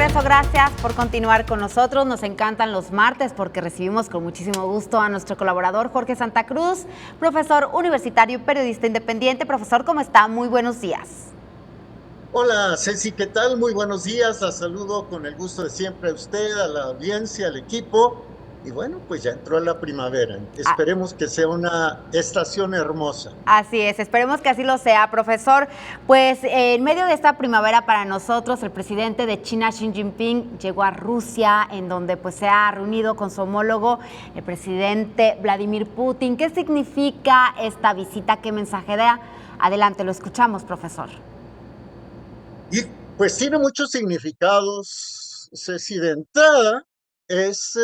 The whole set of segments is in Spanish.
regreso, gracias por continuar con nosotros. Nos encantan los martes porque recibimos con muchísimo gusto a nuestro colaborador Jorge Santa Cruz, profesor universitario y periodista independiente. Profesor, ¿cómo está? Muy buenos días. Hola Ceci, ¿qué tal? Muy buenos días. La saludo con el gusto de siempre a usted, a la audiencia, al equipo. Y bueno, pues ya entró la primavera. Ah, Esperemos que sea una estación hermosa. Así es, esperemos que así lo sea, profesor. Pues en medio de esta primavera para nosotros, el presidente de China, Xi Jinping, llegó a Rusia, en donde pues se ha reunido con su homólogo, el presidente Vladimir Putin. ¿Qué significa esta visita? ¿Qué mensaje da? Adelante, lo escuchamos, profesor. Y pues tiene muchos significados, Ceci. De entrada, es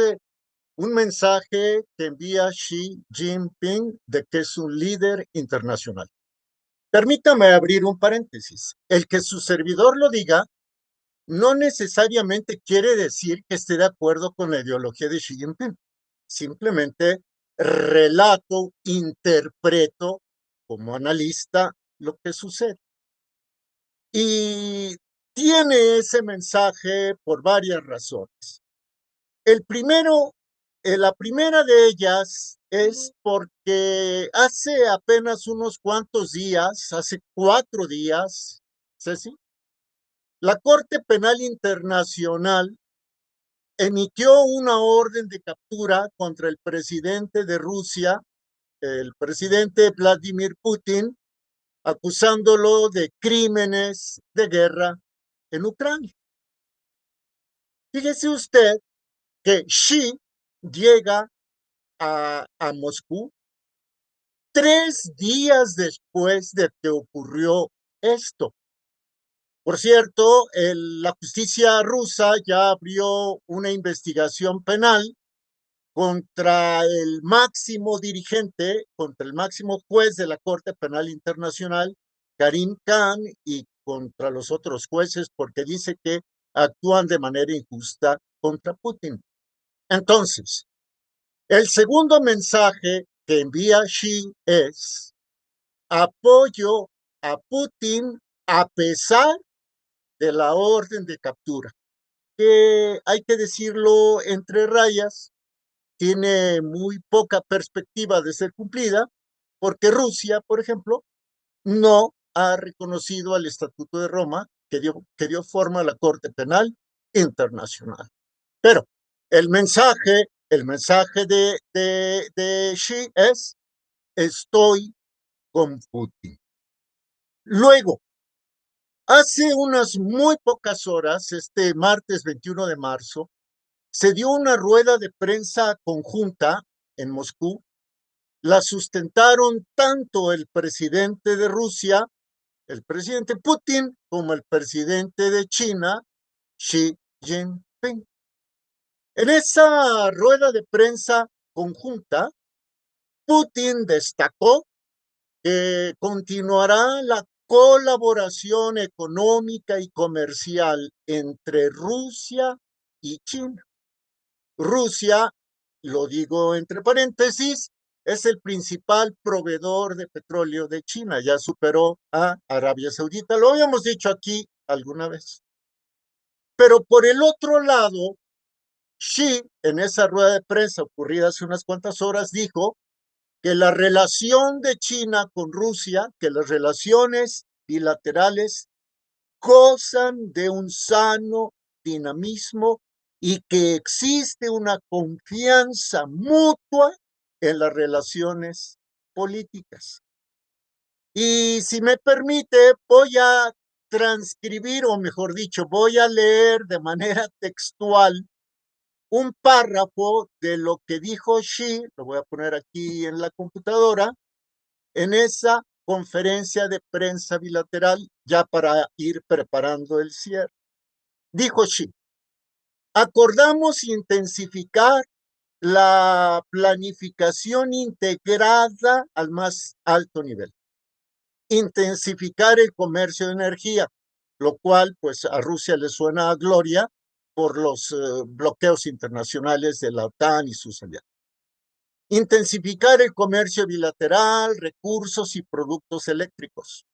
un mensaje que envía Xi Jinping de que es un líder internacional. Permítame abrir un paréntesis. El que su servidor lo diga no necesariamente quiere decir que esté de acuerdo con la ideología de Xi Jinping. Simplemente relato, interpreto como analista lo que sucede. Y tiene ese mensaje por varias razones. El primero, la primera de ellas es porque hace apenas unos cuantos días, hace 4 días, Ceci, la Corte Penal Internacional emitió una orden de captura contra el presidente de Rusia, el presidente Vladimir Putin, acusándolo de crímenes de guerra en Ucrania. Fíjese usted que Xi llega a Moscú 3 días después de que ocurrió esto. Por cierto, la justicia rusa ya abrió una investigación penal contra el máximo dirigente, contra el máximo juez de la Corte Penal Internacional, Karim Khan, y contra los otros jueces, porque dice que actúan de manera injusta contra Putin. Entonces, el segundo mensaje que envía Xi es apoyo a Putin a pesar de la orden de captura, que hay que decirlo entre rayas, tiene muy poca perspectiva de ser cumplida, porque Rusia, por ejemplo, no ha reconocido al Estatuto de Roma que dio forma a la Corte Penal Internacional. Pero el mensaje de Xi es: estoy con Putin. Luego, hace unas muy pocas horas, este martes 21 de marzo, se dio una rueda de prensa conjunta en Moscú. La sustentaron tanto el presidente de Rusia, el presidente Putin, como el presidente de China, Xi Jinping. En esa rueda de prensa conjunta, Putin destacó que continuará la colaboración económica y comercial entre Rusia y China. Rusia, lo digo entre paréntesis, es el principal proveedor de petróleo de China. Ya superó a Arabia Saudita. Lo habíamos dicho aquí alguna vez. Pero por el otro lado, Xi, en esa rueda de prensa ocurrida hace unas cuantas horas, dijo que la relación de China con Rusia, que las relaciones bilaterales gozan de un sano dinamismo y que existe una confianza mutua en las relaciones políticas. Y si me permite, voy a transcribir, o mejor dicho, voy a leer de manera textual un párrafo de lo que dijo Xi, lo voy a poner aquí en la computadora, en esa conferencia de prensa bilateral, ya para ir preparando el cierre. Dijo Xi: acordamos intensificar la planificación integrada al más alto nivel, intensificar el comercio de energía, lo cual pues a Rusia le suena a gloria por los bloqueos internacionales de la OTAN y sus aliados. Intensificar el comercio bilateral, recursos y productos eléctricos.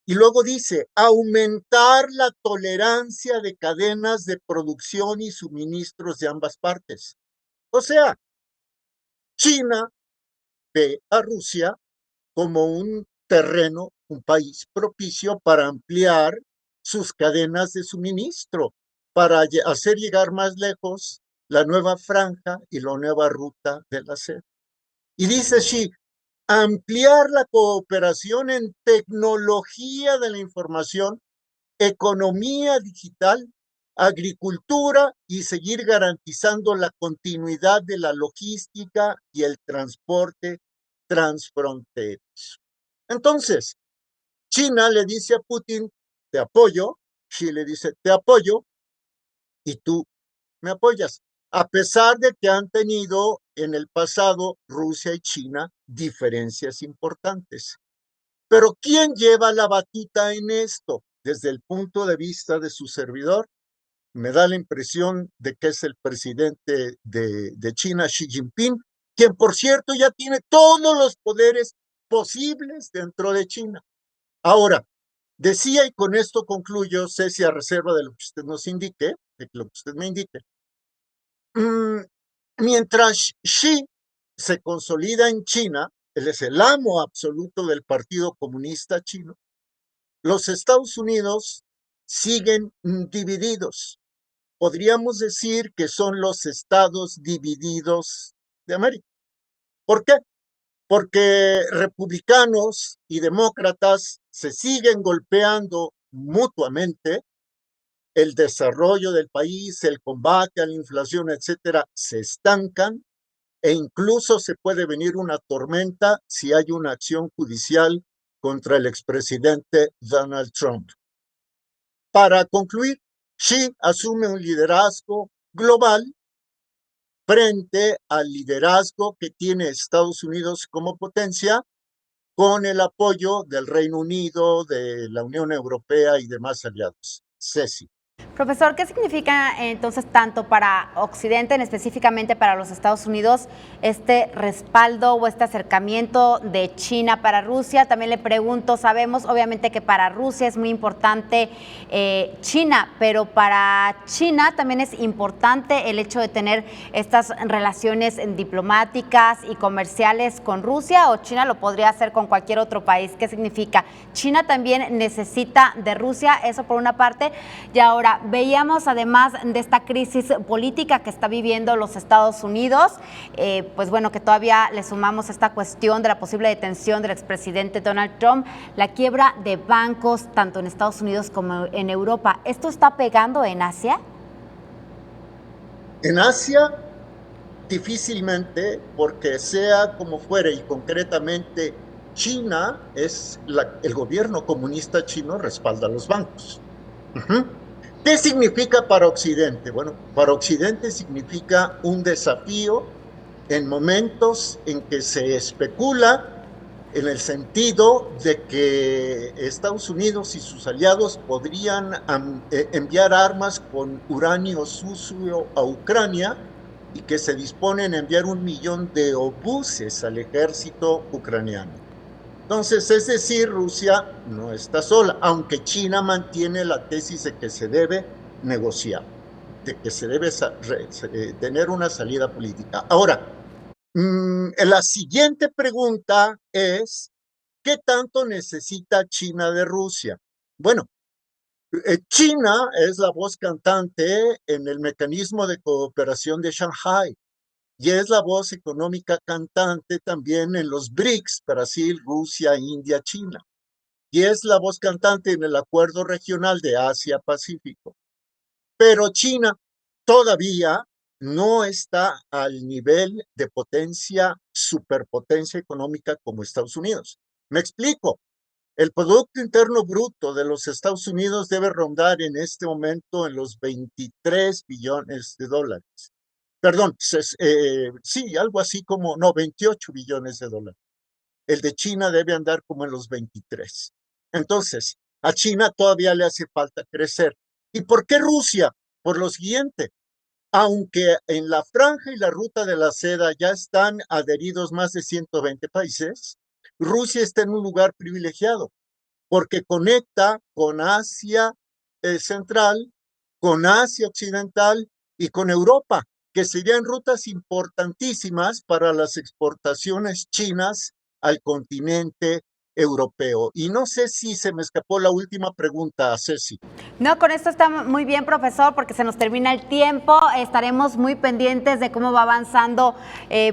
Y luego dice, aumentar la tolerancia de cadenas de producción y suministros de ambas partes. O sea, China ve a Rusia como un terreno, un país propicio para ampliar sus cadenas de suministro, para hacer llegar más lejos la nueva franja y la nueva ruta de la seda. Y dice Xi, ampliar la cooperación en tecnología de la información, economía digital, agricultura y seguir garantizando la continuidad de la logística y el transporte transfronterizos. Entonces, China le dice a Putin, te apoyo, Xi le dice, te apoyo, y tú me apoyas, a pesar de que han tenido en el pasado Rusia y China diferencias importantes. Pero ¿quién lleva la batuta en esto? Desde el punto de vista de su servidor, me da la impresión de que es el presidente de China, Xi Jinping, quien por cierto ya tiene todos los poderes posibles dentro de China. Ahora, decía, y con esto concluyo, Ceci, a reserva de lo que usted nos indique, de lo que usted me indique, mientras Xi se consolida en China, él es el amo absoluto del Partido Comunista Chino, los Estados Unidos siguen divididos. Podríamos decir que son los estados divididos de América. ¿Por qué? Porque republicanos y demócratas se siguen golpeando mutuamente, el desarrollo del país, el combate a la inflación, etcétera, se estancan e incluso se puede venir una tormenta si hay una acción judicial contra el expresidente Donald Trump. Para concluir, Xi asume un liderazgo global frente al liderazgo que tiene Estados Unidos como potencia, con el apoyo del Reino Unido, de la Unión Europea y demás aliados. Ceci. Profesor, ¿qué significa entonces tanto para Occidente, específicamente para los Estados Unidos, este respaldo o este acercamiento de China para Rusia? También le pregunto, sabemos obviamente que para Rusia es muy importante China, pero para China también es importante el hecho de tener estas relaciones diplomáticas y comerciales con Rusia, o China lo podría hacer con cualquier otro país. ¿Qué significa? China también necesita de Rusia, eso por una parte, y ahora veíamos, además de esta crisis política que está viviendo los Estados Unidos, pues bueno, que todavía le sumamos esta cuestión de la posible detención del expresidente Donald Trump, la quiebra de bancos tanto en Estados Unidos como en Europa. ¿Esto está pegando en Asia? En Asia, difícilmente, porque sea como fuere, y concretamente China, el gobierno comunista chino respalda a los bancos. ¿Qué significa para Occidente? Bueno, para Occidente significa un desafío en momentos en que se especula en el sentido de que Estados Unidos y sus aliados podrían enviar armas con uranio sucio a Ucrania y que se disponen a enviar 1 millón de obuses al ejército ucraniano. Entonces, es decir, Rusia no está sola, aunque China mantiene la tesis de que se debe negociar, de que se debe tener una salida política. Ahora, la siguiente pregunta es, ¿qué tanto necesita China de Rusia? Bueno, China es la voz cantante en el mecanismo de cooperación de Shanghái y es la voz económica cantante también en los BRICS, Brasil, Rusia, India, China. Y es la voz cantante en el acuerdo regional de Asia-Pacífico. Pero China todavía no está al nivel de potencia, superpotencia económica como Estados Unidos. Me explico. El Producto Interno Bruto de los Estados Unidos debe rondar en este momento en los 23 billones de dólares. Perdón, sí, algo así como, no, 28 billones de dólares. El de China debe andar como en los 23. Entonces, a China todavía le hace falta crecer. ¿Y por qué Rusia? Por lo siguiente, aunque en la franja y la ruta de la seda ya están adheridos más de 120 países, Rusia está en un lugar privilegiado. porque conecta con Asia Central, con Asia Occidental y con Europa, que serían rutas importantísimas para las exportaciones chinas al continente europeo. Y no sé si se me escapó la última pregunta, Ceci. No, con esto está muy bien, profesor, porque se nos termina el tiempo. Estaremos muy pendientes de cómo va avanzando,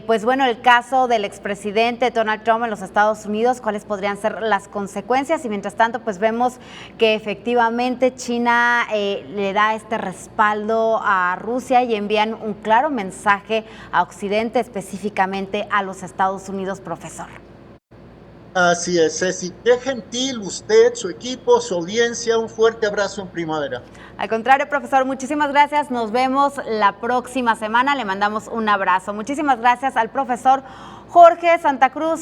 pues bueno, el caso del expresidente Donald Trump en los Estados Unidos, cuáles podrían ser las consecuencias. Y mientras tanto, pues vemos que efectivamente China le da este respaldo a Rusia y envían un claro mensaje a Occidente, específicamente a los Estados Unidos, profesor. Así es, Ceci. Qué gentil usted, su equipo, su audiencia. Un fuerte abrazo en primavera. Al contrario, profesor, muchísimas gracias. Nos vemos la próxima semana. Le mandamos un abrazo. Muchísimas gracias al profesor Jorge Santa Cruz.